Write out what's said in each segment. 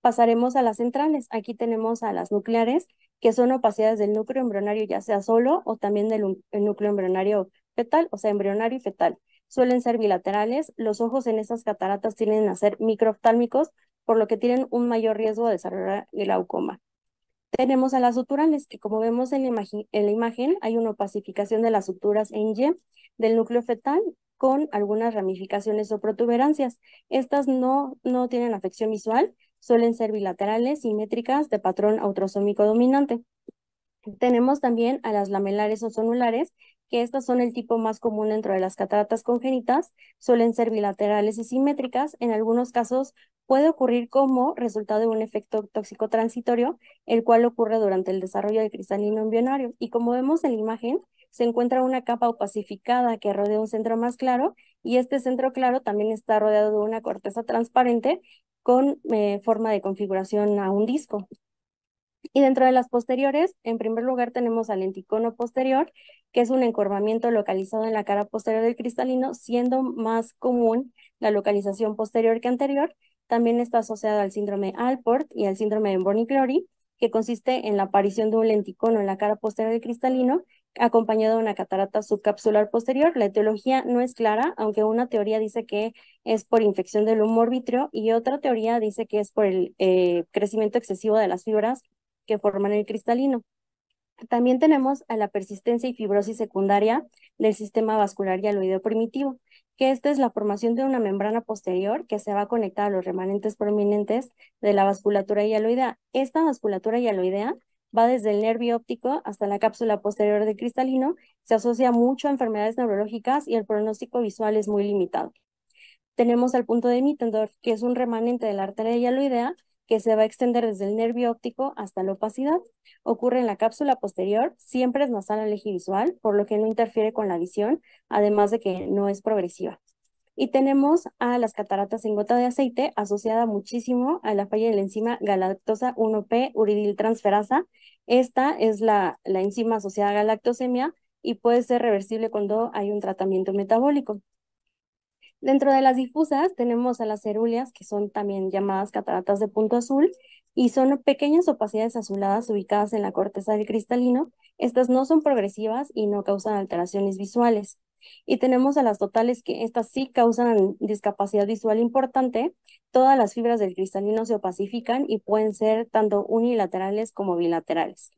Pasaremos a las centrales. Aquí tenemos a las nucleares, que son opacidades del núcleo embrionario, ya sea solo o también el núcleo embrionario fetal, o sea, embrionario y fetal. Suelen ser bilaterales. Los ojos en estas cataratas tienden a ser microoftálmicos, por lo que tienen un mayor riesgo de desarrollar glaucoma. Tenemos a las suturales, que como vemos en la imagen, hay una opacificación de las suturas en Y del núcleo fetal con algunas ramificaciones o protuberancias. Estas no tienen afección visual, suelen ser bilaterales, simétricas, de patrón autrosómico dominante. Tenemos también a las lamelares o zonulares, que estas son el tipo más común dentro de las cataratas congénitas, suelen ser bilaterales y simétricas. En algunos casos puede ocurrir como resultado de un efecto tóxico transitorio, el cual ocurre durante el desarrollo del cristalino embrionario. Y como vemos en la imagen, se encuentra una capa opacificada que rodea un centro más claro, y este centro claro también está rodeado de una corteza transparente con forma de configuración a un disco. Y dentro de las posteriores, en primer lugar tenemos al lenticono posterior, que es un encorvamiento localizado en la cara posterior del cristalino, siendo más común la localización posterior que anterior. También está asociado al síndrome Alport y al síndrome de Bonny-Clory, que consiste en la aparición de un lenticono en la cara posterior del cristalino, acompañado de una catarata subcapsular posterior. La etiología no es clara, aunque una teoría dice que es por infección del humor vítreo y otra teoría dice que es por el crecimiento excesivo de las fibras que forman el cristalino. También tenemos a la persistencia y fibrosis secundaria del sistema vascular hialoideo primitivo, que esta es la formación de una membrana posterior que se va a conectar a los remanentes prominentes de la vasculatura hialoidea. Esta vasculatura hialoidea va desde el nervio óptico hasta la cápsula posterior del cristalino, se asocia mucho a enfermedades neurológicas y el pronóstico visual es muy limitado. Tenemos al punto de Mittendorf, que es un remanente de la arteria hialoidea que se va a extender desde el nervio óptico hasta la opacidad. Ocurre en la cápsula posterior, siempre es nasal al eje visual, por lo que no interfiere con la visión, además de que no es progresiva. Y tenemos a las cataratas en gota de aceite, asociada muchísimo a la falla de la enzima galactosa 1P uridiltransferasa. Esta es la enzima asociada a galactosemia y puede ser reversible cuando hay un tratamiento metabólico. Dentro de las difusas tenemos a las cerúleas, que son también llamadas cataratas de punto azul, y son pequeñas opacidades azuladas ubicadas en la corteza del cristalino. Estas no son progresivas y no causan alteraciones visuales. Y tenemos a las totales, que estas sí causan discapacidad visual importante. Todas las fibras del cristalino se opacifican y pueden ser tanto unilaterales como bilaterales.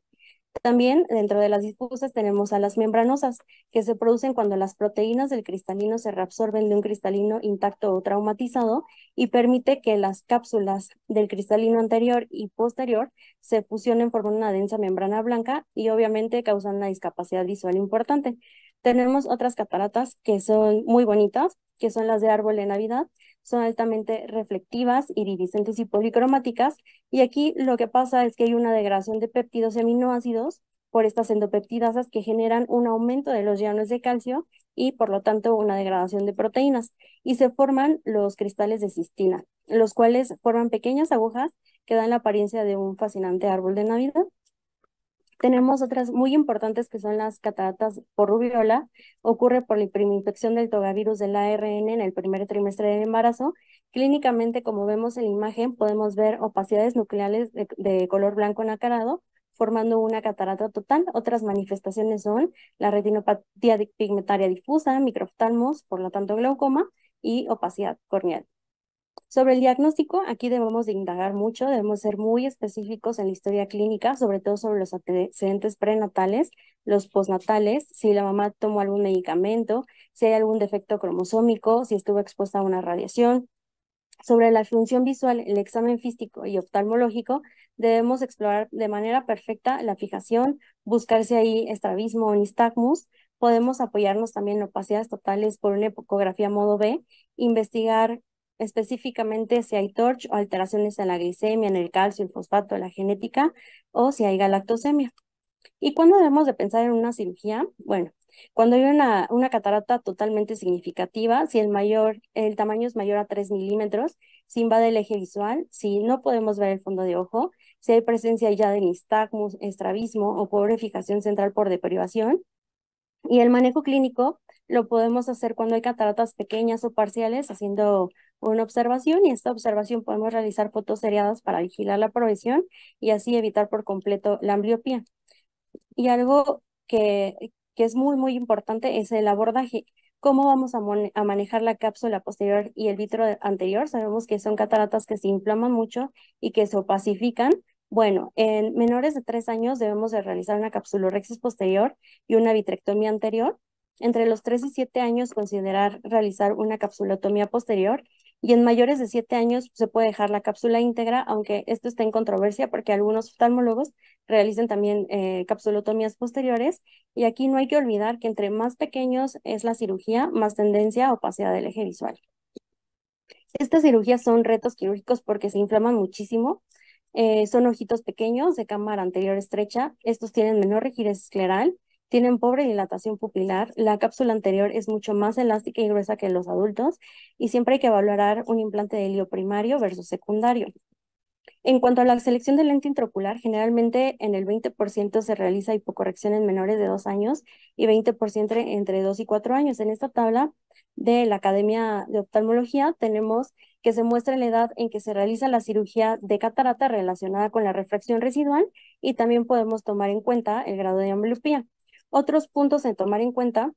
También dentro de las difusas tenemos a las membranosas, que se producen cuando las proteínas del cristalino se reabsorben de un cristalino intacto o traumatizado y permite que las cápsulas del cristalino anterior y posterior se fusionen formando una densa membrana blanca y obviamente causan una discapacidad visual importante. Tenemos otras cataratas que son muy bonitas, que son las de árbol de Navidad. Son altamente reflectivas, iridiscentes y policromáticas, y aquí lo que pasa es que hay una degradación de péptidos y aminoácidos por estas endopeptidasas que generan un aumento de los iones de calcio y por lo tanto una degradación de proteínas. Y se forman los cristales de cistina, los cuales forman pequeñas agujas que dan la apariencia de un fascinante árbol de Navidad. Tenemos otras muy importantes que son las cataratas por rubiola. Ocurre por la hiperinfección del togavirus del ARN en el primer trimestre del embarazo. Clínicamente, como vemos en la imagen, podemos ver opacidades nucleares de color blanco nacarado, formando una catarata total. Otras manifestaciones son la retinopatía pigmentaria difusa, microftalmos, por lo tanto glaucoma, y opacidad corneal. Sobre el diagnóstico, aquí debemos de indagar mucho, debemos ser muy específicos en la historia clínica, sobre todo sobre los antecedentes prenatales, los postnatales, si la mamá tomó algún medicamento, si hay algún defecto cromosómico, si estuvo expuesta a una radiación. Sobre la función visual, el examen físico y oftalmológico, debemos explorar de manera perfecta la fijación, buscar si hay estrabismo o nistagmus. Podemos apoyarnos también en opacidades totales por una ecografía modo B, investigar específicamente si hay TORCH o alteraciones en la glicemia, en el calcio, el fosfato, la genética, o si hay galactosemia. ¿Y cuándo debemos de pensar en una cirugía? Bueno, cuando hay una catarata totalmente significativa, si el tamaño es mayor a 3 milímetros, si invade el eje visual, si no podemos ver el fondo de ojo, si hay presencia ya de nistagmus, estrabismo o pobre fijación central por deprivación. Y el manejo clínico Lo podemos hacer cuando hay cataratas pequeñas o parciales, haciendo una observación, y esta observación podemos realizar fotos seriadas para vigilar la progresión y así evitar por completo la ambliopía. Y algo que es muy, muy importante es el abordaje. ¿Cómo vamos a manejar la cápsula posterior y el vitro anterior? Sabemos que son cataratas que se inflaman mucho y que se opacifican. Bueno, en menores de 3 años debemos de realizar una capsulorhexis posterior y una vitrectomía anterior. Entre los 3 y 7 años considerar realizar una capsulotomía posterior, y en mayores de 7 años se puede dejar la cápsula íntegra, aunque esto está en controversia porque algunos oftalmólogos realicen también capsulotomías posteriores. Y aquí no hay que olvidar que entre más pequeños es la cirugía, más tendencia a opacidad del eje visual. Estas cirugías son retos quirúrgicos porque se inflaman muchísimo. Son ojitos pequeños de cámara anterior estrecha. Estos tienen menor rigidez escleral, tienen pobre dilatación pupilar. La cápsula anterior es mucho más elástica y gruesa que en los adultos, y siempre hay que valorar un implante de helio primario versus secundario. En cuanto a la selección de lente intraocular, generalmente en el 20% se realiza hipocorrección en menores de 2 años y 20% entre 2 y 4 años. En esta tabla de la Academia de Oftalmología tenemos que se muestra la edad en que se realiza la cirugía de catarata relacionada con la refracción residual, y también podemos tomar en cuenta el grado de ambliopía. Otros puntos a tomar en cuenta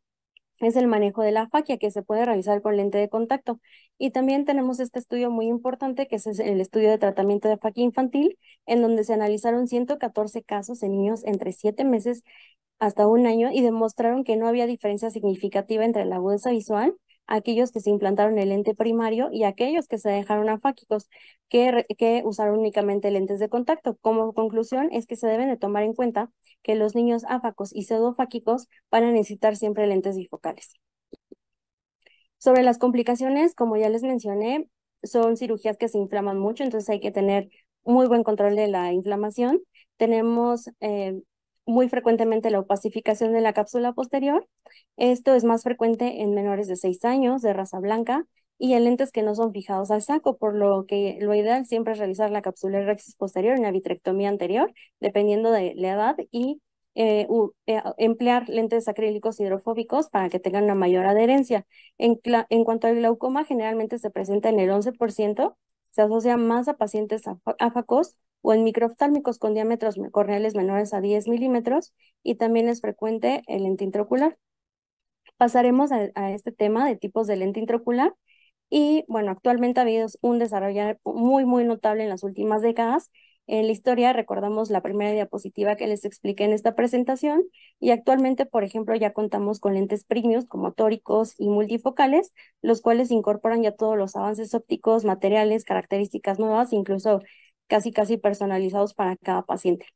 es el manejo de la faquia, que se puede realizar con lente de contacto. Y también tenemos este estudio muy importante, que es el estudio de tratamiento de faquia infantil, en donde se analizaron 114 casos en niños entre 7 meses hasta 1 año, y demostraron que no había diferencia significativa entre la agudeza visual, aquellos que se implantaron el lente primario y aquellos que se dejaron afáquicos, que usaron únicamente lentes de contacto. Como conclusión es que se deben de tomar en cuenta que los niños áfacos y pseudofáquicos van a necesitar siempre lentes bifocales. Sobre las complicaciones, como ya les mencioné, son cirugías que se inflaman mucho, entonces hay que tener muy buen control de la inflamación. Tenemos muy frecuentemente la opacificación de la cápsula posterior. Esto es más frecuente en menores de 6 años, de raza blanca, y en lentes que no son fijados al saco, por lo que lo ideal siempre es realizar la capsulorhexis posterior y una vitrectomía anterior, dependiendo de la edad, y emplear lentes acrílicos hidrofóbicos para que tengan una mayor adherencia. En cuanto al glaucoma, generalmente se presenta en el 11%, se asocia más a pacientes áfacos o en microoftálmicos con diámetros corneales menores a 10 milímetros, y también es frecuente el lente intraocular. Pasaremos a este tema de tipos de lente intraocular. Y bueno, actualmente ha habido un desarrollo muy, muy notable en las últimas décadas. En la historia recordamos la primera diapositiva que les expliqué en esta presentación, y actualmente, por ejemplo, ya contamos con lentes premium como tóricos y multifocales, los cuales incorporan ya todos los avances ópticos, materiales, características nuevas, incluso casi casi personalizados para cada paciente.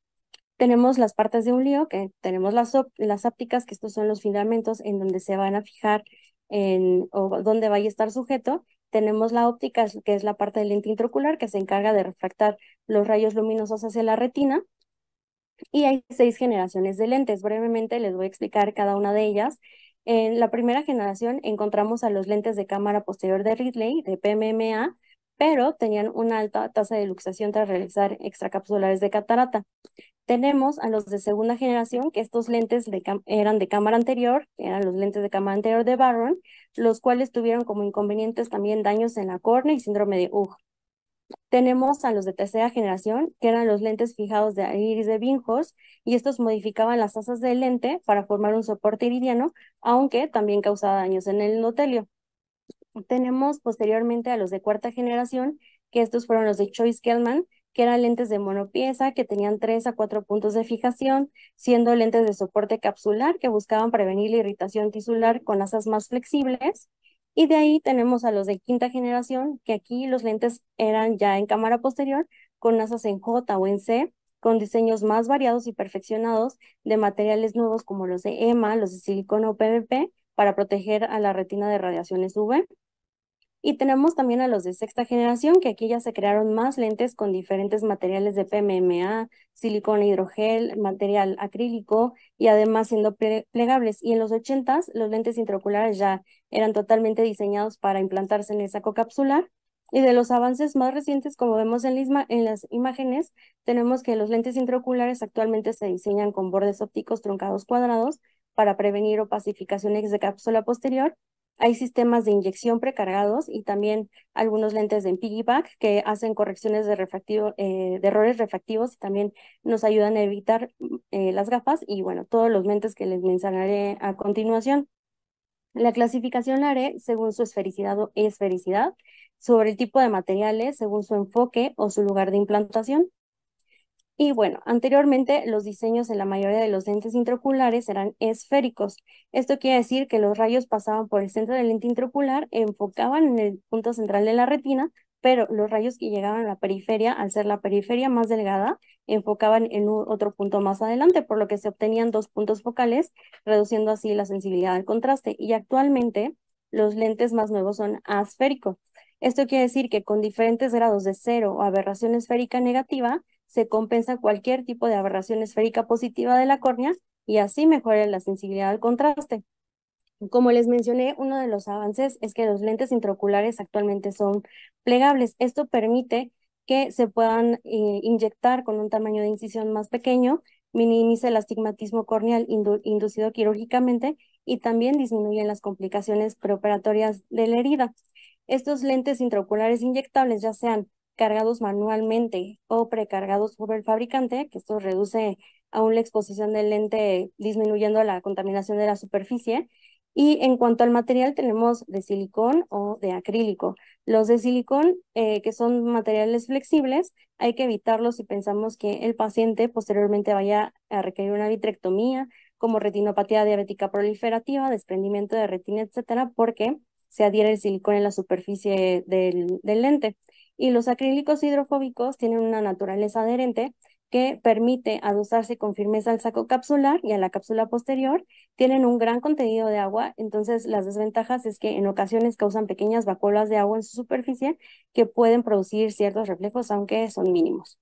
Tenemos las partes de un lío, que tenemos las ópticas, que estos son los filamentos en donde se van a fijar o donde vaya a estar sujeto. Tenemos la óptica, que es la parte del lente intraocular, que se encarga de refractar los rayos luminosos hacia la retina. Y hay 6 generaciones de lentes. Brevemente les voy a explicar cada una de ellas. En la primera generación encontramos a los lentes de cámara posterior de Ridley, de PMMA, pero tenían una alta tasa de luxación tras realizar extracapsulares de catarata. Tenemos a los de segunda generación, que estos lentes eran de cámara anterior, eran los lentes de cámara anterior de Barron, los cuales tuvieron como inconvenientes también daños en la córnea y síndrome de Hug. Tenemos a los de tercera generación, que eran los lentes fijados de iris de Binghurst, y estos modificaban las asas del lente para formar un soporte iridiano, aunque también causaba daños en el endotelio. Tenemos posteriormente a los de cuarta generación, que estos fueron los de Choice-Kellman, que eran lentes de monopieza que tenían 3 a 4 puntos de fijación, siendo lentes de soporte capsular que buscaban prevenir la irritación tisular con asas más flexibles. Y de ahí tenemos a los de quinta generación, que aquí los lentes eran ya en cámara posterior, con asas en J o en C, con diseños más variados y perfeccionados de materiales nuevos como los de EMA, los de silicona o PVP, para proteger a la retina de radiaciones UV. Y tenemos también a los de sexta generación, que aquí ya se crearon más lentes con diferentes materiales de PMMA, silicona hidrogel, material acrílico, y además siendo plegables. Y en los 80s, los lentes intraoculares ya eran totalmente diseñados para implantarse en el saco capsular. Y de los avances más recientes, como vemos en las imágenes, tenemos que los lentes intraoculares actualmente se diseñan con bordes ópticos truncados cuadrados, para prevenir opacificaciones de cápsula posterior. Hay sistemas de inyección precargados y también algunos lentes de piggyback que hacen correcciones de errores refractivos y también nos ayudan a evitar las gafas y bueno, todos los lentes que les mencionaré a continuación. La clasificación la haré según su esfericidad o esfericidad, sobre el tipo de materiales, según su enfoque o su lugar de implantación. Y bueno, anteriormente los diseños en la mayoría de los lentes intraoculares eran esféricos. Esto quiere decir que los rayos pasaban por el centro del lente intraocular, enfocaban en el punto central de la retina, pero los rayos que llegaban a la periferia, al ser la periferia más delgada, enfocaban en otro punto más adelante, por lo que se obtenían dos puntos focales, reduciendo así la sensibilidad al contraste. Y actualmente los lentes más nuevos son asféricos. Esto quiere decir que con diferentes grados de cero o aberración esférica negativa, se compensa cualquier tipo de aberración esférica positiva de la córnea y así mejora la sensibilidad al contraste. Como les mencioné, uno de los avances es que los lentes intraoculares actualmente son plegables. Esto permite que se puedan inyectar con un tamaño de incisión más pequeño, minimiza el astigmatismo corneal inducido quirúrgicamente y también disminuyen las complicaciones preoperatorias de la herida. Estos lentes intraoculares inyectables, ya sean cargados manualmente o precargados por el fabricante, que esto reduce aún la exposición del lente, disminuyendo la contaminación de la superficie. Y en cuanto al material, tenemos de silicón o de acrílico. Los de silicón, que son materiales flexibles, hay que evitarlos si pensamos que el paciente posteriormente vaya a requerir una vitrectomía, como retinopatía diabética proliferativa, desprendimiento de retina, etcétera, porque se adhiere el silicón en la superficie del lente. Y los acrílicos hidrofóbicos tienen una naturaleza adherente que permite adosarse con firmeza al saco capsular y a la cápsula posterior. Tienen un gran contenido de agua, entonces las desventajas es que en ocasiones causan pequeñas vacuolas de agua en su superficie que pueden producir ciertos reflejos, aunque son mínimos.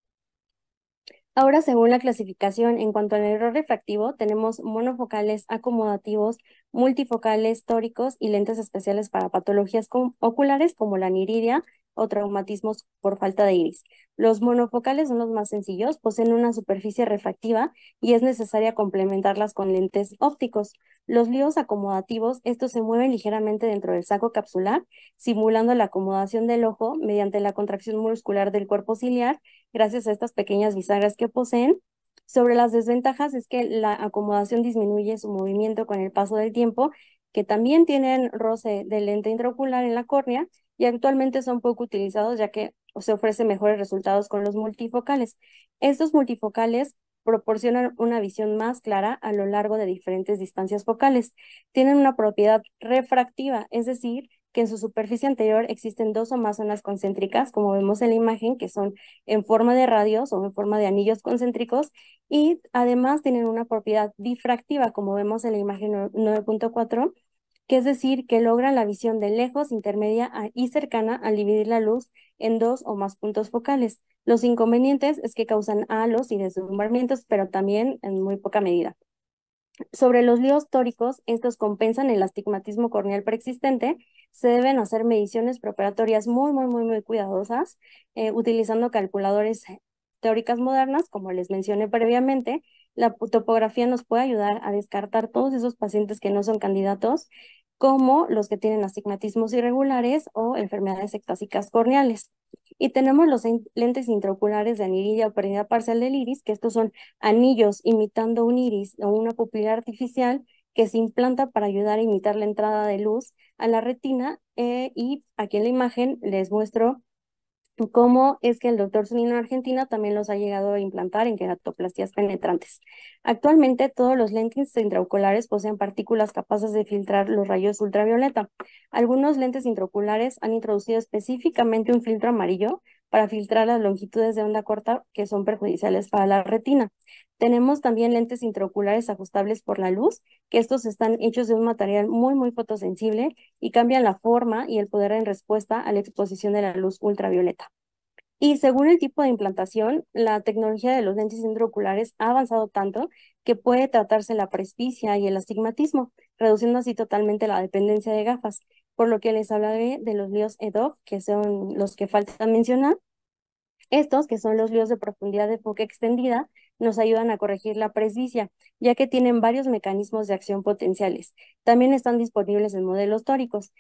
Ahora, según la clasificación, en cuanto al error refractivo, tenemos monofocales acomodativos, multifocales tóricos y lentes especiales para patologías oculares como la aniridia o traumatismos por falta de iris. Los monofocales son los más sencillos, poseen una superficie refractiva y es necesaria complementarlas con lentes ópticos. Los líos acomodativos, estos se mueven ligeramente dentro del saco capsular, simulando la acomodación del ojo mediante la contracción muscular del cuerpo ciliar gracias a estas pequeñas bisagras que poseen. Sobre las desventajas es que la acomodación disminuye su movimiento con el paso del tiempo, que también tienen roce de lente intraocular en la córnea y actualmente son poco utilizados ya que se ofrecen mejores resultados con los multifocales. Estos multifocales proporcionan una visión más clara a lo largo de diferentes distancias focales. Tienen una propiedad refractiva, es decir, que en su superficie anterior existen dos o más zonas concéntricas, como vemos en la imagen, que son en forma de radios o en forma de anillos concéntricos, y además tienen una propiedad difractiva, como vemos en la imagen 9.4, que es decir, que logran la visión de lejos, intermedia y cercana al dividir la luz en dos o más puntos focales. Los inconvenientes es que causan halos y deslumbramientos, pero también en muy poca medida. Sobre los líos tóricos, estos compensan el astigmatismo corneal preexistente. Se deben hacer mediciones preoperatorias muy cuidadosas, utilizando calculadores teóricas modernas, como les mencioné previamente. La topografía nos puede ayudar a descartar todos esos pacientes que no son candidatos, como los que tienen astigmatismos irregulares o enfermedades ectásicas corneales. Y tenemos los lentes intraoculares de aniridia o pérdida parcial del iris, que estos son anillos imitando un iris o una pupila artificial que se implanta para ayudar a imitar la entrada de luz a la retina. Y aquí en la imagen les muestro cómo es que el doctor Zunino en Argentina también los ha llegado a implantar en queratoplastías penetrantes. Actualmente todos los lentes intraoculares poseen partículas capaces de filtrar los rayos ultravioleta. Algunos lentes intraoculares han introducido específicamente un filtro amarillo para filtrar las longitudes de onda corta que son perjudiciales para la retina. Tenemos también lentes intraoculares ajustables por la luz, que estos están hechos de un material muy fotosensible y cambian la forma y el poder en respuesta a la exposición de la luz ultravioleta. Y según el tipo de implantación, la tecnología de los lentes intraoculares ha avanzado tanto que puede tratarse la presbicia y el astigmatismo, reduciendo así totalmente la dependencia de gafas, por lo que les hablaré de los líos EDOF, que son los que faltan mencionar. Estos, que son los líos de profundidad de foco extendida, nos ayudan a corregir la presbicia, ya que tienen varios mecanismos de acción potenciales. También están disponibles en modelos tóricos.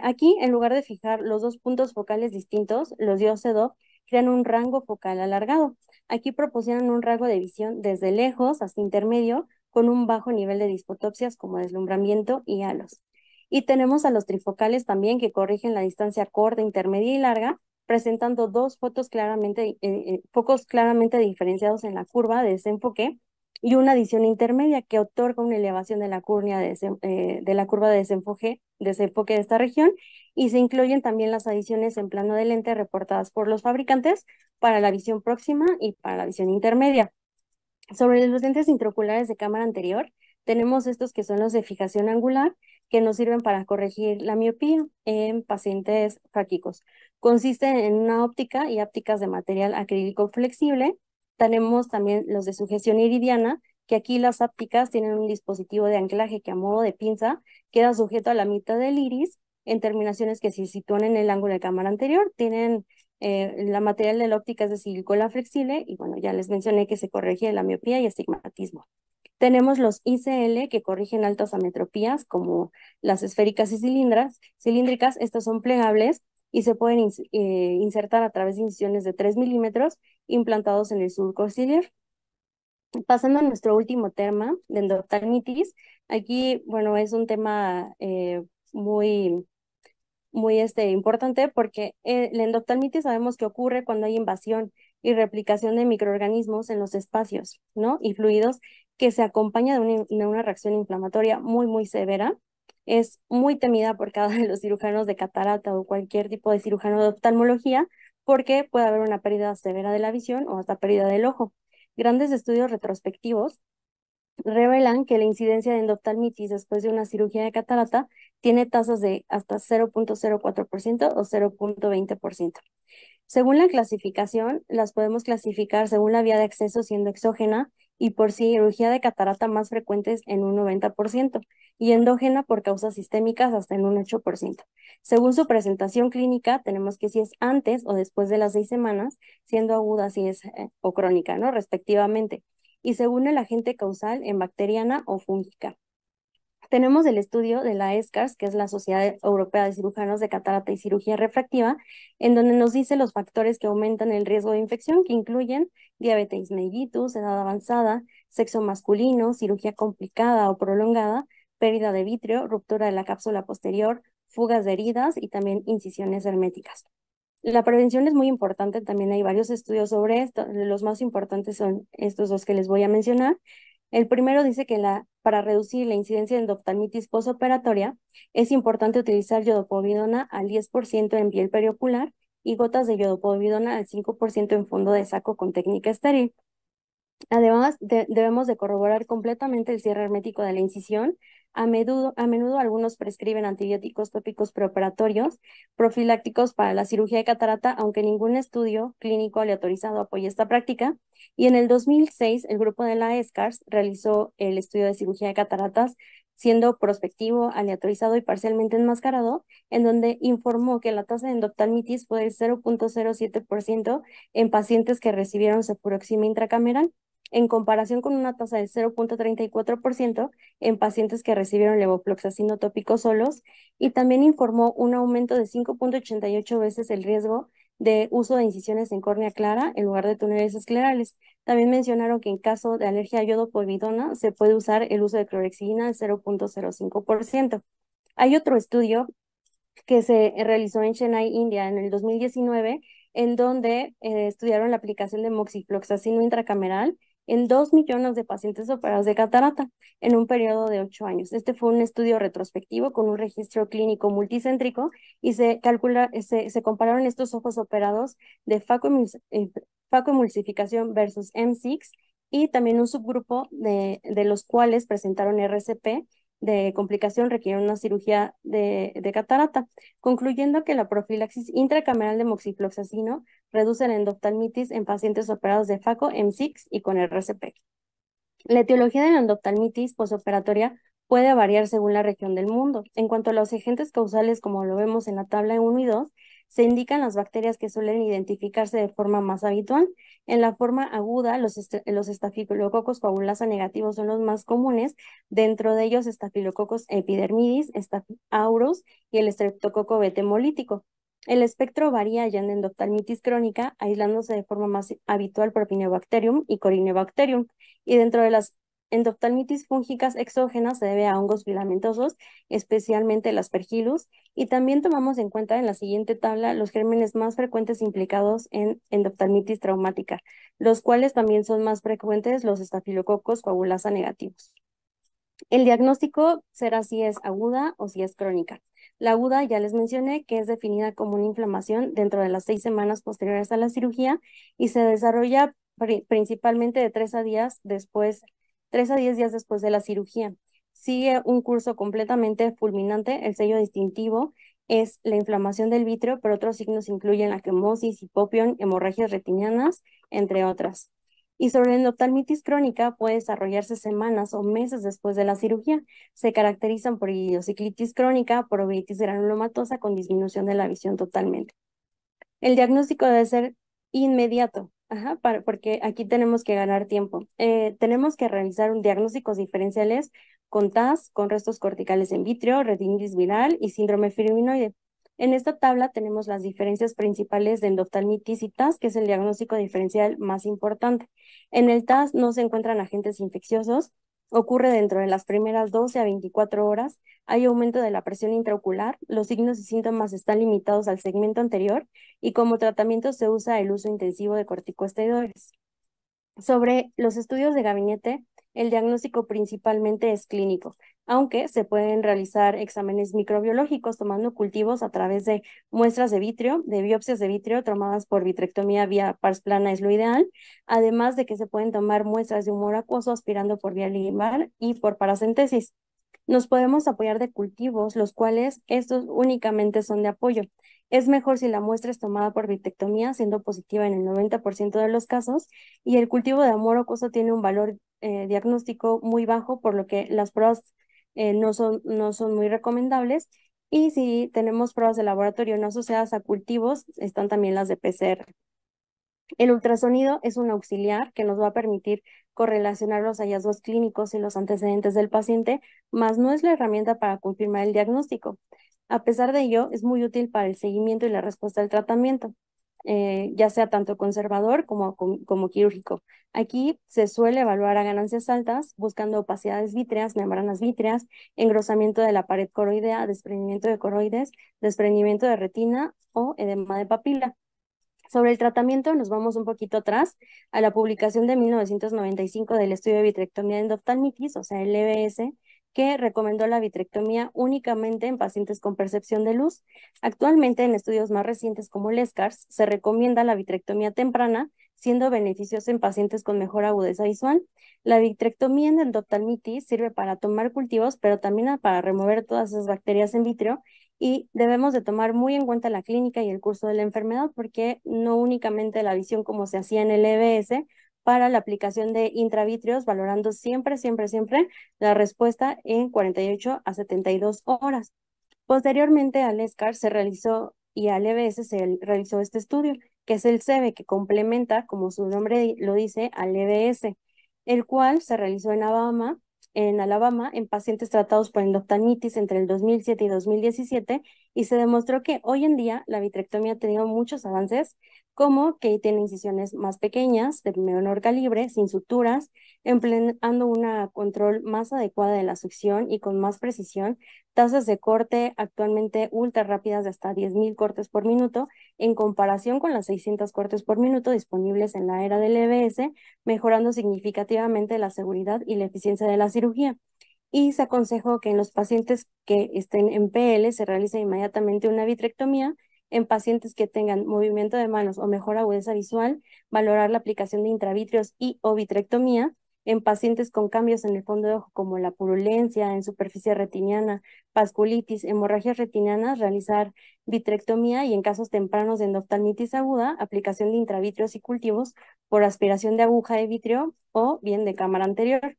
Aquí, en lugar de fijar los dos puntos focales distintos, los DIO-CEDOF crean un rango focal alargado. Aquí proporcionan un rango de visión desde lejos hasta intermedio, con un bajo nivel de disfotopsias como deslumbramiento y halos. Y tenemos a los trifocales también que corrigen la distancia corta, intermedia y larga, presentando dos focos claramente diferenciados en la curva de desenfoque y una adición intermedia que otorga una elevación de la de la curva de desenfoque de esta región, y se incluyen también las adiciones en plano de lente reportadas por los fabricantes para la visión próxima y para la visión intermedia. Sobre los lentes intraoculares de cámara anterior, tenemos estos que son los de fijación angular, que nos sirven para corregir la miopía en pacientes fáquicos. Consisten en una óptica y ápticas de material acrílico flexible. Tenemos también los de sujeción iridiana, que aquí las ápticas tienen un dispositivo de anclaje que a modo de pinza queda sujeto a la mitad del iris en terminaciones que se sitúan en el ángulo de cámara anterior. Tienen la material de la óptica es de silicona flexible y bueno, ya les mencioné que se corrige la miopía y astigmatismo. Tenemos los ICL que corrigen altas ametropías como las esféricas y cilíndricas. Estas son plegables y se pueden insertar a través de incisiones de 3 milímetros implantados en el surco ciliar. Pasando a nuestro último tema de endoftalmitis, aquí, bueno, es un tema muy importante porque la endoftalmitis sabemos que ocurre cuando hay invasión y replicación de microorganismos en los espacios, ¿no? Y fluidos, que se acompaña de una reacción inflamatoria muy severa. Es muy temida por cada de los cirujanos de catarata o cualquier tipo de cirujano de oftalmología, porque puede haber una pérdida severa de la visión o hasta pérdida del ojo. Grandes estudios retrospectivos revelan que la incidencia de endoftalmitis después de una cirugía de catarata tiene tasas de hasta 0.04% o 0.20%. Según la clasificación, las podemos clasificar según la vía de acceso siendo exógena y por cirugía de catarata más frecuentes en un 90% y endógena por causas sistémicas hasta en un 8%. Según su presentación clínica, tenemos que si es antes o después de las 6 semanas, siendo aguda si es o crónica, ¿no? Respectivamente. Y según el agente causal en bacteriana o fúngica. Tenemos el estudio de la ESCARS, que es la Sociedad Europea de Cirujanos de Catarata y Cirugía Refractiva, en donde nos dice los factores que aumentan el riesgo de infección, que incluyen diabetes mellitus, edad avanzada, sexo masculino, cirugía complicada o prolongada, pérdida de vitrio, ruptura de la cápsula posterior, fugas de heridas y también incisiones herméticas. La prevención es muy importante, también hay varios estudios sobre esto. Los más importantes son estos dos que les voy a mencionar. El primero dice que para reducir la incidencia de endoftalmitis postoperatoria es importante utilizar yodopovidona al 10% en piel periocular y gotas de yodopovidona al 5% en fondo de saco con técnica estéril. Además, debemos de corroborar completamente el cierre hermético de la incisión. A menudo algunos prescriben antibióticos tópicos preoperatorios profilácticos para la cirugía de catarata, aunque ningún estudio clínico aleatorizado apoya esta práctica. Y en el 2006, el grupo de la ESCARS realizó el estudio de cirugía de cataratas, siendo prospectivo, aleatorizado y parcialmente enmascarado, en donde informó que la tasa de endoftalmitis fue del 0.07% en pacientes que recibieron cefuroxima intracameral, en comparación con una tasa del 0.34% en pacientes que recibieron levofloxacino tópico solos, y también informó un aumento de 5.88 veces el riesgo de uso de incisiones en córnea clara en lugar de túneles esclerales. También mencionaron que en caso de alergia a yodo-povidona se puede usar el uso de clorexidina del 0.05%. Hay otro estudio que se realizó en Chennai, India, en el 2019, en donde estudiaron la aplicación de moxifloxacino intracameral en 2 millones de pacientes operados de catarata en un periodo de 8 años. Este fue un estudio retrospectivo con un registro clínico multicéntrico y se compararon estos ojos operados de facoemulsificación versus M6 y también un subgrupo de los cuales presentaron RCP de complicación requieren una cirugía de catarata, concluyendo que la profilaxis intracameral de moxifloxacino reduce la endoftalmitis en pacientes operados de FACO, M6 y con RCP. La etiología de la endoftalmitis posoperatoria puede variar según la región del mundo. En cuanto a los agentes causales, como lo vemos en la tabla 1 y 2, Se indican las bacterias que suelen identificarse de forma más habitual. En la forma aguda, los estafilococos coagulasa negativos son los más comunes. Dentro de ellos, estafilococos epidermidis, Staph aureus y el estreptococo betemolítico. El espectro varía ya en endoftalmitis crónica, aislándose de forma más habitual Propinobacterium y Corynebacterium. Y dentro de las endoftalmitis fúngicas exógenas se debe a hongos filamentosos, especialmente el Aspergillus, y también tomamos en cuenta en la siguiente tabla los gérmenes más frecuentes implicados en endoftalmitis traumática, los cuales también son más frecuentes los estafilococos coagulasa negativos. El diagnóstico será si es aguda o si es crónica. La aguda ya les mencioné que es definida como una inflamación dentro de las 6 semanas posteriores a la cirugía y se desarrolla principalmente de 3 a 10 días después de la cirugía. Sigue un curso completamente fulminante. El sello distintivo es la inflamación del vítreo, pero otros signos incluyen la quemosis, hipopión, hemorragias retinianas, entre otras. Y sobre la endoftalmitis crónica puede desarrollarse semanas o meses después de la cirugía. Se caracterizan por idiosinclitis crónica, por uveitis granulomatosa con disminución de la visión totalmente. El diagnóstico debe ser inmediato, porque aquí tenemos que ganar tiempo. Tenemos que realizar diagnósticos diferenciales con TAS, con restos corticales en vitrio, retinitis viral y síndrome firminoide. En esta tabla tenemos las diferencias principales de endoftalmitis y TAS, que es el diagnóstico diferencial más importante. En el TAS no se encuentran agentes infecciosos, ocurre dentro de las primeras 12 a 24 horas, hay aumento de la presión intraocular, los signos y síntomas están limitados al segmento anterior y como tratamiento se usa el uso intensivo de corticosteroides. Sobre los estudios de gabinete, el diagnóstico principalmente es clínico, aunque se pueden realizar exámenes microbiológicos tomando cultivos a través de muestras de vitrio, de biopsias de vitrio tomadas por vitrectomía vía pars plana es lo ideal, además de que se pueden tomar muestras de humor acuoso aspirando por vía limbar y por paracentesis. Nos podemos apoyar de cultivos, los cuales estos únicamente son de apoyo. Es mejor si la muestra es tomada por vitrectomía, siendo positiva en el 90% de los casos, y el cultivo de amor acuoso tiene un valor diagnóstico muy bajo, por lo que las pruebas no son muy recomendables. Y si tenemos pruebas de laboratorio no asociadas a cultivos, están también las de PCR. El ultrasonido es un auxiliar que nos va a permitir correlacionar los hallazgos clínicos y los antecedentes del paciente, mas no es la herramienta para confirmar el diagnóstico. A pesar de ello, es muy útil para el seguimiento y la respuesta al tratamiento, ya sea tanto conservador como quirúrgico. Aquí se suele evaluar a ganancias altas, buscando opacidades vítreas, membranas vítreas, engrosamiento de la pared coroidea, desprendimiento de coroides, desprendimiento de retina o edema de papila. Sobre el tratamiento, nos vamos un poquito atrás a la publicación de 1995 del estudio de vitrectomía de endoftalmitis, o sea, el EBS, que recomendó la vitrectomía únicamente en pacientes con percepción de luz. Actualmente, en estudios más recientes como el SCARS, se recomienda la vitrectomía temprana, siendo beneficiosa en pacientes con mejor agudeza visual. La vitrectomía en endoftalmitis sirve para tomar cultivos, pero también para remover todas esas bacterias en vitrio y debemos de tomar muy en cuenta la clínica y el curso de la enfermedad porque no únicamente la visión como se hacía en el EBS para la aplicación de intravitreos, valorando siempre la respuesta en 48 a 72 horas. Posteriormente al ESCAR se realizó y al EBS se realizó este estudio, que es el CEBE, que complementa, como su nombre lo dice, al EBS, el cual se realizó en Alabama, en pacientes tratados por endoftalmitis entre el 2007 y 2017, y se demostró que hoy en día la vitrectomía ha tenido muchos avances, como que tiene incisiones más pequeñas, de menor calibre, sin suturas, empleando una control más adecuada de la succión y con más precisión, tasas de corte actualmente ultra rápidas de hasta 10.000 cortes por minuto, en comparación con las 600 cortes por minuto disponibles en la era del EBS, mejorando significativamente la seguridad y la eficiencia de la cirugía. Y se aconsejó que en los pacientes que estén en PL se realice inmediatamente una vitrectomía. En pacientes que tengan movimiento de manos o mejor agudeza visual, valorar la aplicación de intravitreos y o vitrectomía. En pacientes con cambios en el fondo de ojo como la purulencia, en superficie retiniana, vasculitis, hemorragias retinianas, realizar vitrectomía y en casos tempranos de endoftalmitis aguda, aplicación de intravitreos y cultivos por aspiración de aguja de vitrio o bien de cámara anterior.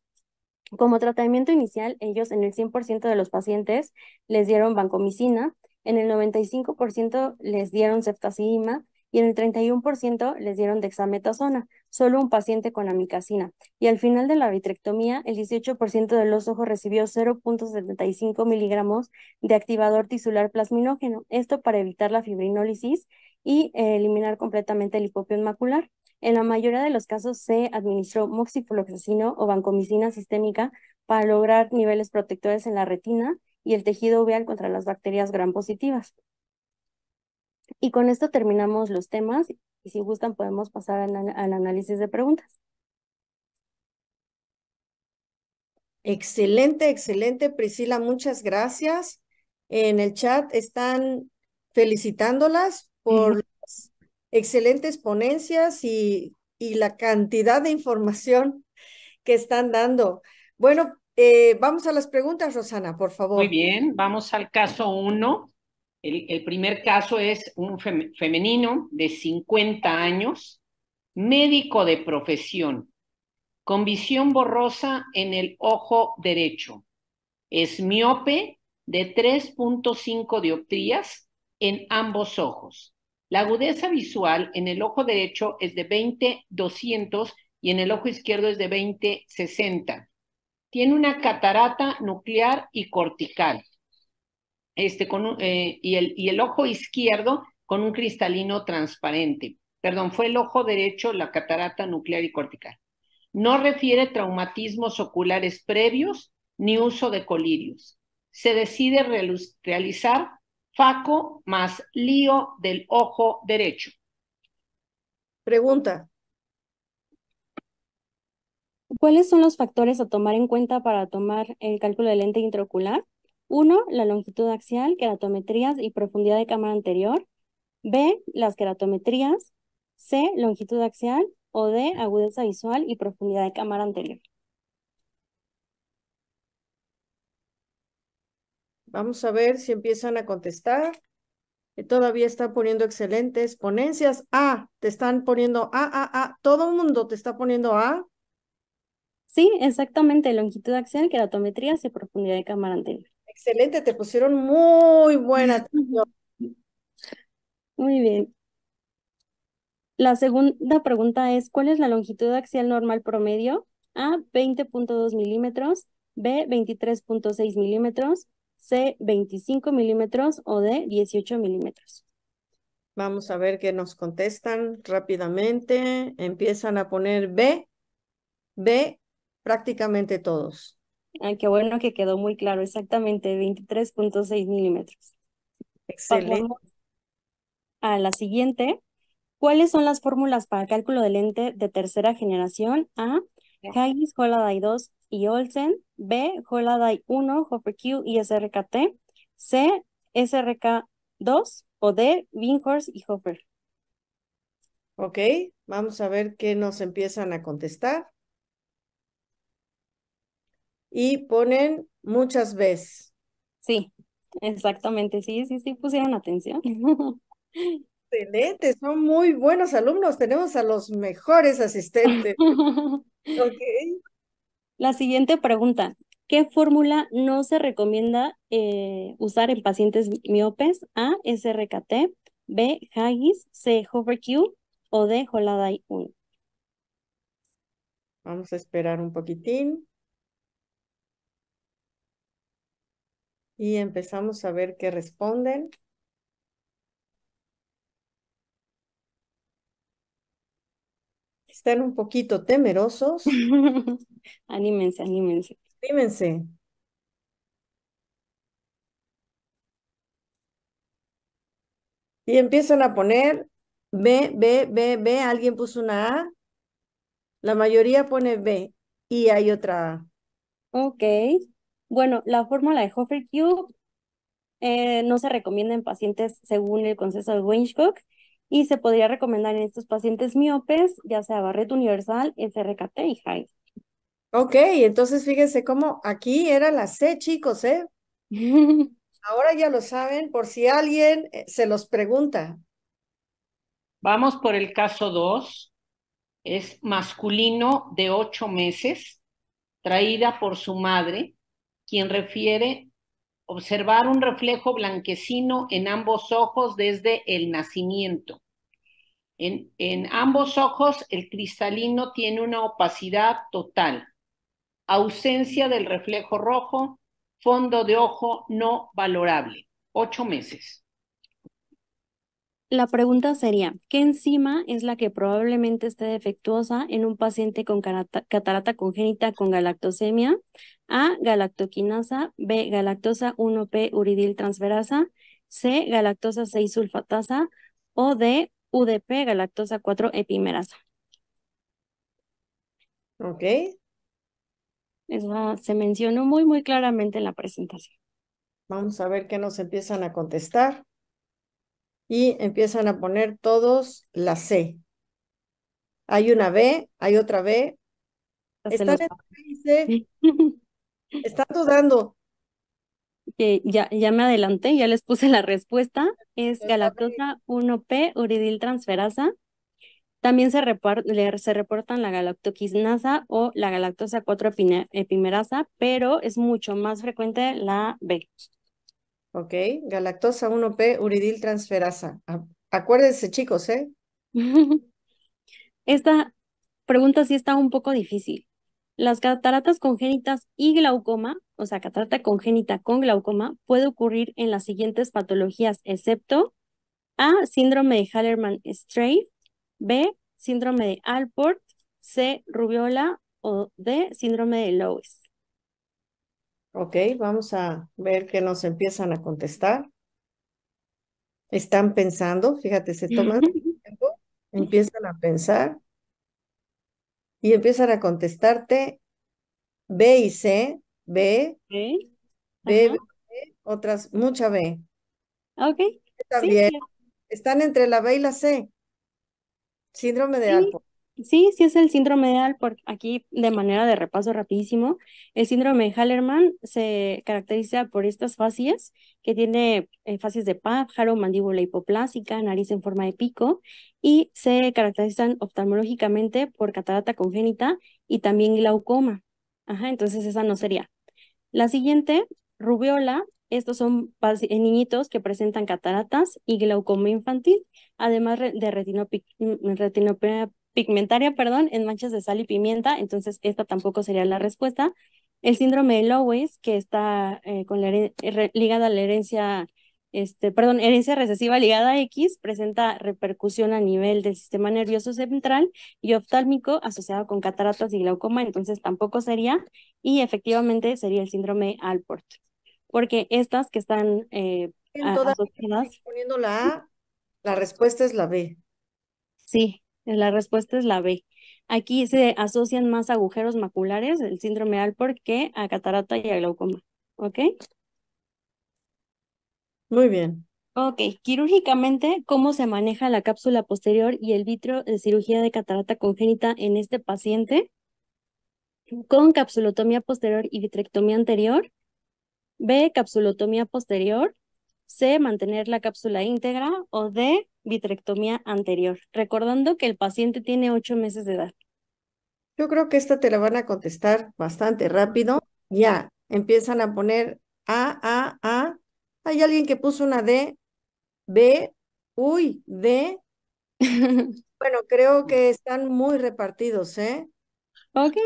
Como tratamiento inicial, ellos en el 100% de los pacientes les dieron vancomicina En el 95% les dieron ceftazidima y en el 31% les dieron dexametasona, solo un paciente con amikacina. Y al final de la vitrectomía, el 18% de los ojos recibió 0,75 miligramos de activador tisular plasminógeno, esto para evitar la fibrinólisis y eliminar completamente el hipopión macular. En la mayoría de los casos se administró moxifloxacino o vancomicina sistémica para lograr niveles protectores en la retina y el tejido uveal contra las bacterias gram positivas. Y con esto terminamos los temas y si gustan podemos pasar al análisis de preguntas. Excelente, excelente, Priscila, muchas gracias. En el chat están felicitándolas por las excelentes ponencias y la cantidad de información que están dando. Bueno, vamos a las preguntas, Rosana, por Muy favor. bien, vamos al caso 1. El primer caso es un femenino de 50 años, médico de profesión, con visión borrosa en el ojo derecho. Es miope de 3,5 dioptrías en ambos ojos. La agudeza visual en el ojo derecho es de 20/200 y en el ojo izquierdo es de 20/60. Tiene una catarata nuclear y cortical. Y el ojo izquierdo con un cristalino transparente. Perdón, fue el ojo derecho, la catarata nuclear y cortical. No refiere traumatismos oculares previos ni uso de colirios. Se decide realizar FACO más lío del ojo derecho. Pregunta. ¿Cuáles son los factores a tomar en cuenta para tomar el cálculo de lente intraocular? 1, la longitud axial, queratometrías y profundidad de cámara anterior. B, las queratometrías. C, longitud axial. O D, agudeza visual y profundidad de cámara anterior. Vamos a ver si empiezan a contestar. Todavía están poniendo excelentes ponencias. Te están poniendo A. Todo el mundo te está poniendo A. Sí, exactamente, longitud axial, queratometrías y profundidad de cámara anterior. Excelente, te pusieron muy buena atención. Muy bien. La segunda pregunta es, ¿cuál es la longitud axial normal promedio? A, 20,2 milímetros, B, 23,6 milímetros, C, 25 milímetros o D, 18 milímetros. Vamos a ver qué nos contestan rápidamente. Empiezan a poner B, prácticamente todos. Qué bueno que quedó muy claro, exactamente, 23,6 milímetros. Excelente. Pasamos a la siguiente. ¿Cuáles son las fórmulas para cálculo de lente de tercera generación? A, Haggis, Holaday 2 y Olsen. B, Holaday 1, Hopper Q y SRKT. C, SRK 2 o D, Binghorst y Hopper. Ok, vamos a ver qué nos empiezan a contestar. Y ponen muchas veces. Sí, exactamente, sí, pusieron atención. Excelente, son muy buenos alumnos. Tenemos a los mejores asistentes. Ok. La siguiente pregunta. ¿Qué fórmula no se recomienda usar en pacientes miopes? A, SRKT, B, Haggis, C, Hopper Q o D, Holaday 1. Vamos a esperar un poquitín. Y empezamos a ver qué responden. Están un poquito temerosos. Anímense, anímense. Dímense. Y empiezan a poner B. Alguien puso una A. La mayoría pone B. Y hay otra A. Ok. Bueno, la fórmula de Hopper Q no se recomienda en pacientes según el consenso de Weinstock y se podría recomendar en estos pacientes miopes, ya sea Barreto Universal, SRKT y Haggis. Ok, entonces fíjense cómo aquí era la C, chicos, ¿eh? Ahora ya lo saben, por si alguien se los pregunta. Vamos por el caso 2. Es masculino de 8 meses, traída por su madre, quien refiere observar un reflejo blanquecino en ambos ojos desde el nacimiento. En ambos ojos el cristalino tiene una opacidad total, ausencia del reflejo rojo, fondo de ojo no valorable. 8 meses. La pregunta sería, ¿qué enzima es la que probablemente esté defectuosa en un paciente con catarata congénita con galactosemia? A, galactoquinasa, B, galactosa 1P uridiltransferasa, C, galactosa 6 sulfatasa o D, UDP, galactosa 4 epimerasa. Ok, Esa se mencionó muy claramente en la presentación. vamos a ver qué nos empiezan a contestar. Y empiezan a poner todos la C. Hay una B, hay otra B. Ya se Están nos entre B y C. Están dudando. Ya me adelanté, ya les puse la respuesta. Es Es la B. galactosa 1P uridiltransferasa. También se reportan la galactoquinasa o la galactosa 4 epimerasa, pero es mucho más frecuente la B. Ok, galactosa 1P uridiltransferasa. Acuérdense, chicos, ¿eh? Esta pregunta sí está un poco difícil. Las cataratas congénitas y glaucoma, o sea, catarata congénita con glaucoma, puede ocurrir en las siguientes patologías, excepto A, síndrome de Hallermann-Streiff, B, síndrome de Alport, C, rubiola o D, síndrome de Loeys. Ok, vamos a ver qué nos empiezan a contestar. Están pensando, fíjate, se toman tiempo, empiezan a pensar y empiezan a contestarte B y C, B, Ok, B, ajá, B, otras, mucha B. ok, sí, También están entre la B y la C, síndrome de sí, Alport. sí es el síndrome de Alport. Aquí, de manera de repaso rapidísimo, el síndrome de Hallermann se caracteriza por estas facies, que tiene facies de pájaro, mandíbula hipoplásica, nariz en forma de pico, y se caracterizan oftalmológicamente por catarata congénita y también glaucoma. Ajá, entonces esa no sería. La siguiente, rubiola, estos son niñitos que presentan cataratas y glaucoma infantil, además de retinopatía pigmentaria, perdón, en manchas de sal y pimienta, entonces esta tampoco sería la respuesta. El síndrome de Loeys, que está con ligada a la herencia, herencia recesiva ligada a X, presenta repercusión a nivel del sistema nervioso central y oftálmico asociado con cataratas y glaucoma, entonces tampoco sería, y efectivamente sería el síndrome Alport, porque estas que están Todavía asociadas, sigo poniendo la A, la respuesta es la B. sí, la respuesta es la B. Aquí se asocian más agujeros maculares, el síndrome Alport, que a catarata y a glaucoma. ¿Ok? Muy bien. Ok, quirúrgicamente, ¿cómo se maneja la cápsula posterior y el vitro de cirugía de catarata congénita en este paciente? Con capsulotomía posterior y vitrectomía anterior. B, capsulotomía posterior. C, mantener la cápsula íntegra. O D, vitrectomía anterior. Recordando que el paciente tiene 8 meses de edad. Yo creo que esta te la van a contestar bastante rápido. Ya, empiezan a poner A, A, A. Hay alguien que puso una D, B, uy, D. Bueno, creo que están muy repartidos, ¿eh? Ok,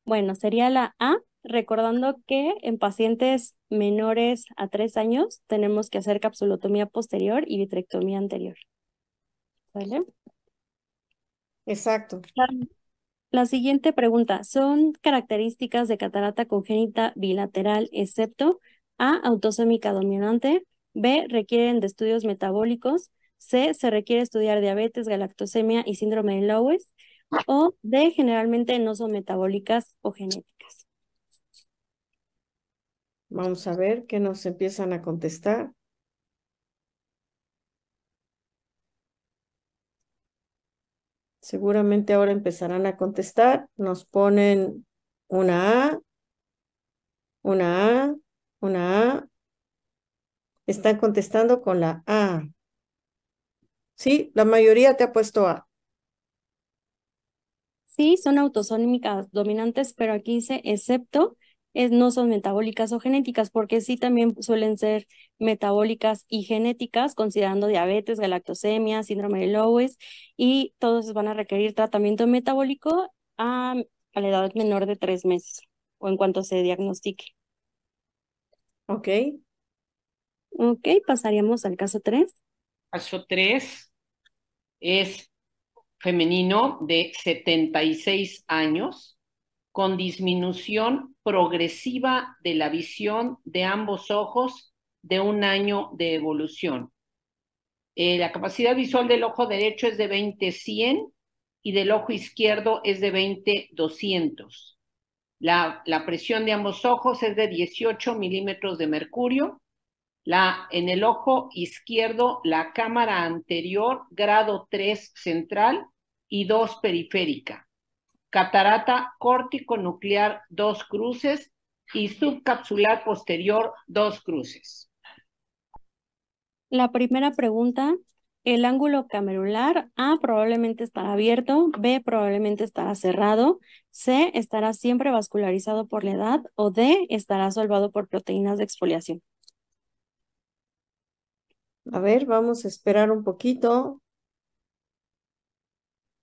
bueno, sería la A, recordando que en pacientes menores a 3 años tenemos que hacer capsulotomía posterior y vitrectomía anterior. ¿Vale? Exacto. La siguiente pregunta, ¿son características de catarata congénita bilateral excepto A, autosómica dominante, B, requieren de estudios metabólicos, C, se requiere estudiar diabetes, galactosemia y síndrome de Loeys, o D, generalmente no son metabólicas o genéticas? Vamos a ver qué nos empiezan a contestar. Seguramente ahora empezarán a contestar. Nos ponen una A, una A, una A. Están contestando con la A. Sí, la mayoría te ha puesto A. Sí, son autosómicas dominantes, pero aquí dice excepto no son metabólicas o genéticas, porque sí también suelen ser metabólicas y genéticas, considerando diabetes, galactosemia, síndrome de Lowe, y todos van a requerir tratamiento metabólico a la edad menor de 3 meses o en cuanto se diagnostique. Ok. Ok, pasaríamos al caso 3. Caso 3 es femenino de 76 años con disminución progresiva de la visión de ambos ojos de 1 año de evolución. La capacidad visual del ojo derecho es de 20/100 y del ojo izquierdo es de 20/200. La presión de ambos ojos es de 18 milímetros de mercurio. En el ojo izquierdo, la cámara anterior, grado 3 central y 2 periférica. Catarata córtico-nuclear 2 cruces y subcapsular posterior 2 cruces. La primera pregunta, el ángulo camerular A probablemente estará abierto, B probablemente estará cerrado, C estará siempre vascularizado por la edad o D estará solvado por proteínas de exfoliación. A ver, vamos a esperar un poquito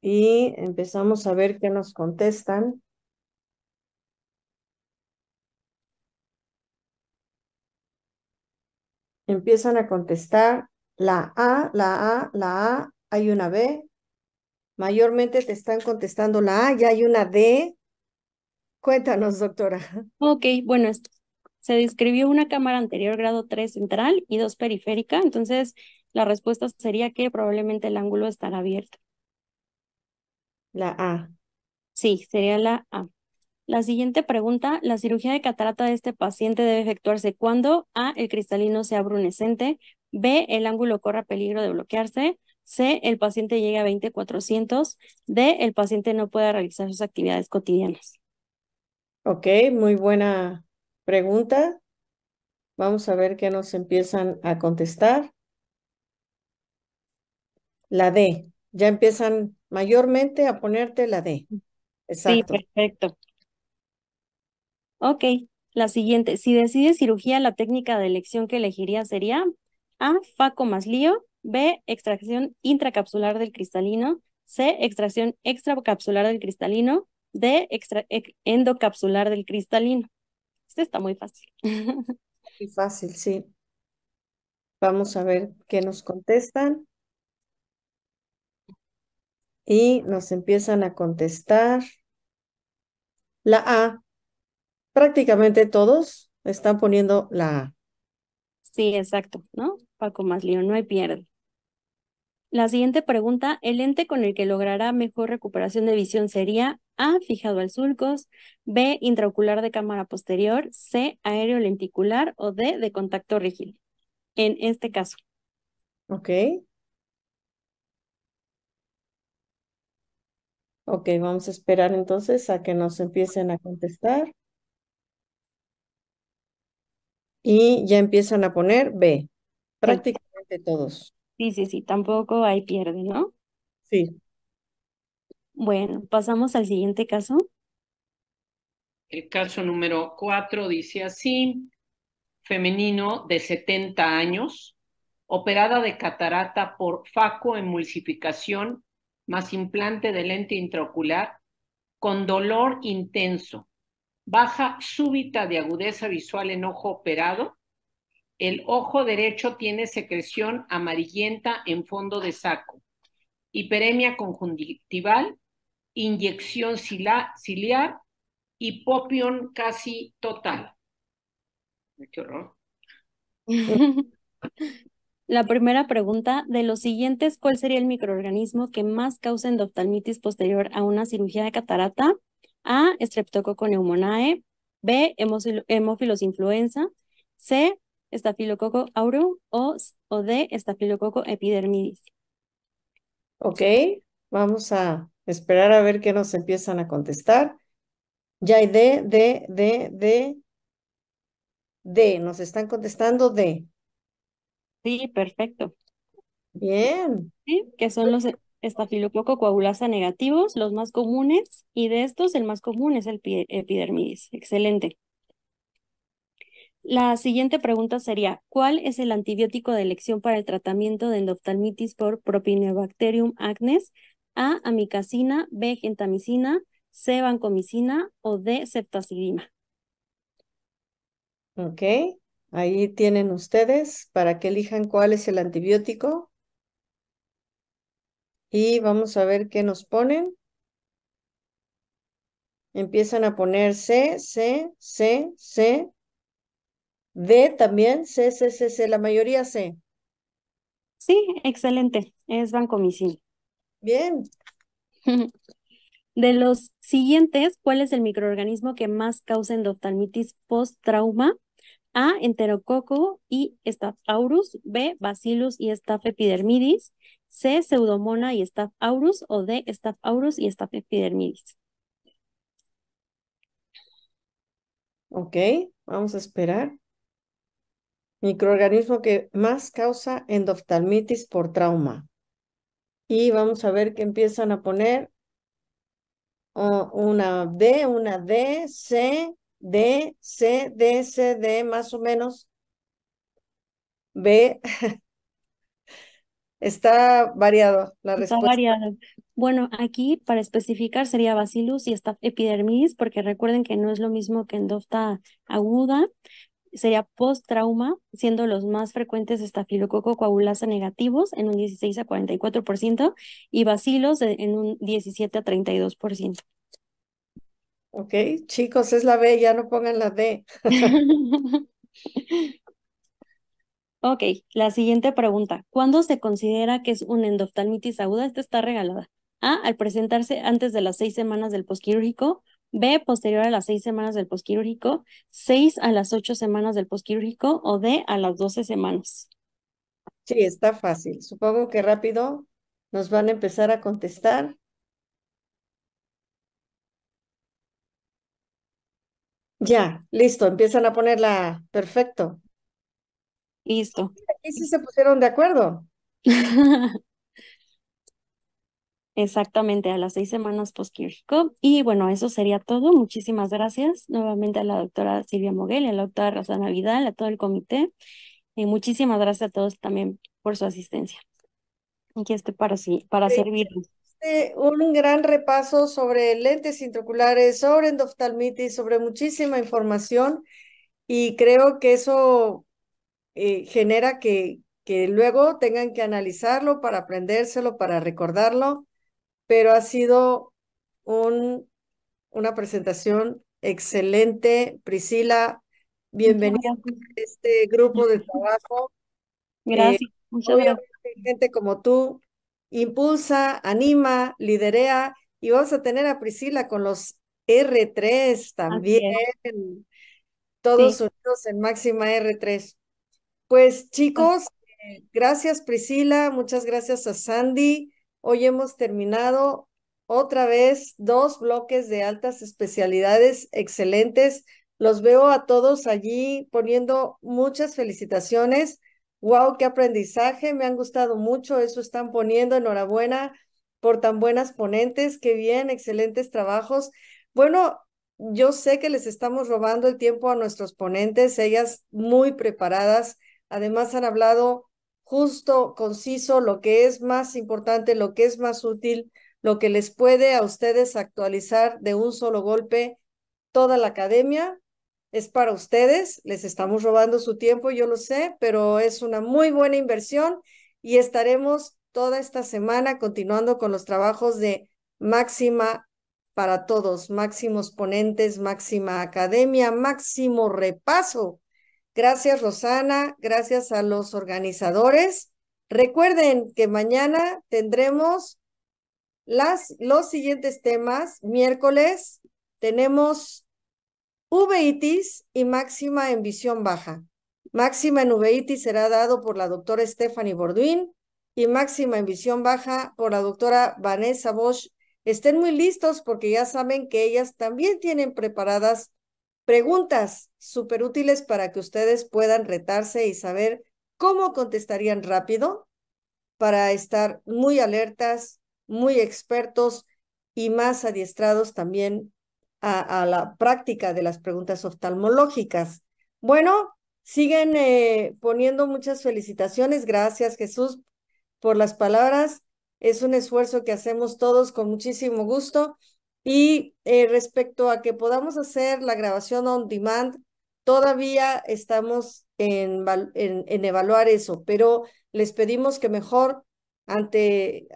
y empezamos a ver qué nos contestan. Empiezan a contestar la A, la A, la A, hay una B. Mayormente te están contestando la A, ya hay una D. Cuéntanos, doctora. Ok, bueno, se describió una cámara anterior grado 3 central y 2 periférica, entonces la respuesta sería que probablemente el ángulo estará abierto. La A. Sí, sería la A. La siguiente pregunta, la cirugía de catarata de este paciente debe efectuarse cuando A, el cristalino sea brunescente, B, el ángulo corra peligro de bloquearse, C, el paciente llegue a 20/400, D, el paciente no pueda realizar sus actividades cotidianas. Ok, muy buena pregunta. Vamos a ver qué nos empiezan a contestar. La D. Ya empiezan mayormente a ponerte la D. Sí, Exacto. perfecto. Ok, la siguiente. Si decide cirugía, la técnica de elección que elegiría sería A, Faco más lío, B, extracción intracapsular del cristalino, C, extracción extracapsular del cristalino, D, endocapsular del cristalino. Este está muy fácil. Muy fácil, sí. Vamos a ver qué nos contestan. Y nos empiezan a contestar la A. Prácticamente todos están poniendo la A. Sí, exacto, ¿no? Faco más lío, no hay pierde. La siguiente pregunta, ¿el lente con el que logrará mejor recuperación de visión sería A, fijado al sulcos, B, intraocular de cámara posterior, C, aéreo lenticular o D, de contacto rígido? En este caso. Ok. Ok, vamos a esperar entonces a que nos empiecen a contestar. Y ya empiezan a poner B. Sí, Prácticamente todos. sí, tampoco hay pierde, ¿no? Sí. Bueno, pasamos al siguiente caso. El caso número 4 dice así: femenino de 70 años, operada de catarata por facoemulsificación más implante de lente intraocular, con dolor intenso, baja súbita de agudeza visual en ojo operado. El ojo derecho tiene secreción amarillenta en fondo de saco, hiperemia conjuntival, inyección ciliar, hipopión casi total. Qué horror. La primera pregunta, de los siguientes, ¿cuál sería el microorganismo que más causa endoftalmitis posterior a una cirugía de catarata? A, Streptococcus pneumoniae, B, Haemophilus influenza, C, Staphylococcus aureus o D, Staphylococcus epidermidis. Ok, vamos a esperar a ver qué nos empiezan a contestar. Ya hay D. Nos están contestando D. Sí, perfecto. Bien. Sí, que son los estafilococo coagulasa negativos, los más comunes, y de estos el más común es el epidermidis. Excelente. La siguiente pregunta sería, ¿cuál es el antibiótico de elección para el tratamiento de endoftalmitis por Propionibacterium acnes? A, amikacina, B, gentamicina, C, vancomicina o D, ceftazidima. Ok, ahí tienen ustedes para que elijan cuál es el antibiótico. Y vamos a ver qué nos ponen. Empiezan a poner C, C, C, C, D también, C, C, C, C, la mayoría C. Sí, excelente, es vancomicina. Bien, De los siguientes, ¿cuál es el microorganismo que más causa endoftalmitis post-trauma? A, enterococo y Staph aureus, B, bacillus y Staph epidermidis, C, pseudomonas y Staph aureus o D, Staph aureus y Staph epidermidis. ok, vamos a esperar. Microorganismo que más causa endoftalmitis por trauma. Y vamos a ver qué empiezan a poner. Una D, C, D, C, D, C, D, más o menos. B, está variado la Está respuesta. variado. Bueno, aquí para especificar sería bacillus y Staph epidermidis, porque recuerden que no es lo mismo que endofta aguda. Sería post-trauma, siendo los más frecuentes estafilococo coagulasa negativos en un 16 a 44% y bacilos en un 17 a 32%. Ok, chicos, es la B, ya no pongan la D. Ok, la siguiente pregunta. ¿Cuándo se considera que es una endoftalmitis aguda? Esta está regalada. A, al presentarse antes de las 6 semanas del posquirúrgico. B, posterior a las 6 semanas del posquirúrgico. 6 a las 8 semanas del posquirúrgico. O D, a las 12 semanas. Sí, está fácil. Supongo que rápido nos van a empezar a contestar. Ya, listo, empiezan a ponerla. Perfecto. Listo. Aquí sí se pusieron de acuerdo. Exactamente, a las 6 semanas posquirúrgico. Y bueno, eso sería todo. Muchísimas gracias nuevamente a la doctora Silvia Moguel y a la doctora Rosana Vidal, a todo el comité. Y muchísimas gracias a todos también por su asistencia. Aquí estoy para servirles. Un gran repaso sobre lentes intraoculares, sobre endoftalmitis, sobre muchísima información y creo que eso genera que luego tengan que analizarlo para aprendérselo, para recordarlo, pero ha sido una presentación excelente. Priscila, Muchas bienvenida gracias. a este grupo de trabajo. Eh, Gracias, muchas gracias. Obviamente, gente como tú impulsa, anima, liderea y vamos a tener a Priscila con los R3 también, Así es. Sí, todos unidos en Máxima R3. Pues pues, chicos, gracias Priscila, muchas gracias a Sandy. Hoy hemos terminado otra vez 2 bloques de altas especialidades excelentes. Los veo a todos allí poniendo muchas felicitaciones. Wow, qué aprendizaje, me han gustado mucho, eso están poniendo. Enhorabuena por tan buenas ponentes, qué bien, excelentes trabajos. Bueno, yo sé que les estamos robando el tiempo a nuestros ponentes, ellas muy preparadas. Además han hablado justo, conciso, lo que es más importante, lo que es más útil, lo que les puede a ustedes actualizar de un solo golpe toda la academia. Es para ustedes, les estamos robando su tiempo, yo lo sé, pero es una muy buena inversión y estaremos toda esta semana continuando con los trabajos de máxima para todos, máximos ponentes, máxima academia, máximo repaso. Gracias, Rosana. Gracias a los organizadores. Recuerden que mañana tendremos los siguientes temas. Miércoles tenemos uveitis y máxima en visión baja. Máxima en uveitis será dado por la doctora Stephanie Borduin y máxima en visión baja por la doctora Vanessa Bosch. Estén muy listos porque ya saben que ellas también tienen preparadas preguntas súper útiles para que ustedes puedan retarse y saber cómo contestarían rápido para estar muy alertas, muy expertos y más adiestrados también a la práctica de las preguntas oftalmológicas. Bueno, siguen poniendo muchas felicitaciones. Gracias, Jesús, por las palabras. Es un esfuerzo que hacemos todos con muchísimo gusto. Y respecto a que podamos hacer la grabación on demand, todavía estamos en evaluar eso, pero les pedimos que mejor ante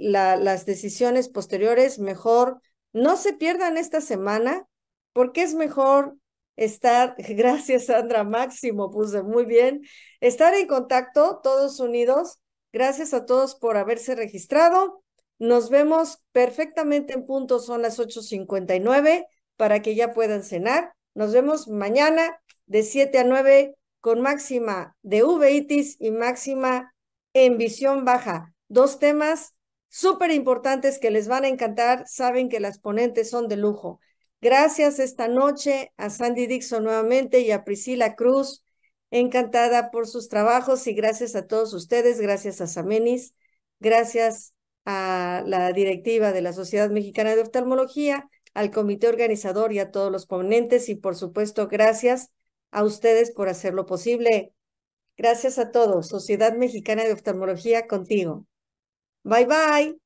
las decisiones posteriores, mejor no se pierdan esta semana, porque es mejor estar, gracias Sandra, máximo, puse muy bien, estar en contacto, todos unidos. Gracias a todos por haberse registrado. Nos vemos perfectamente en punto, son las 8:59 para que ya puedan cenar. Nos vemos mañana de 7 a 9 con máxima de uveitis y máxima en visión baja. Dos temas súper importantes que les van a encantar. Saben que las ponentes son de lujo. Gracias esta noche a Sandy Dixon nuevamente y a Priscila Cruz. Encantada por sus trabajos y gracias a todos ustedes, gracias a Samenis, gracias a la directiva de la Sociedad Mexicana de Oftalmología, al comité organizador y a todos los ponentes y por supuesto gracias a ustedes por hacerlo posible. Gracias a todos, Sociedad Mexicana de Oftalmología contigo. Bye bye.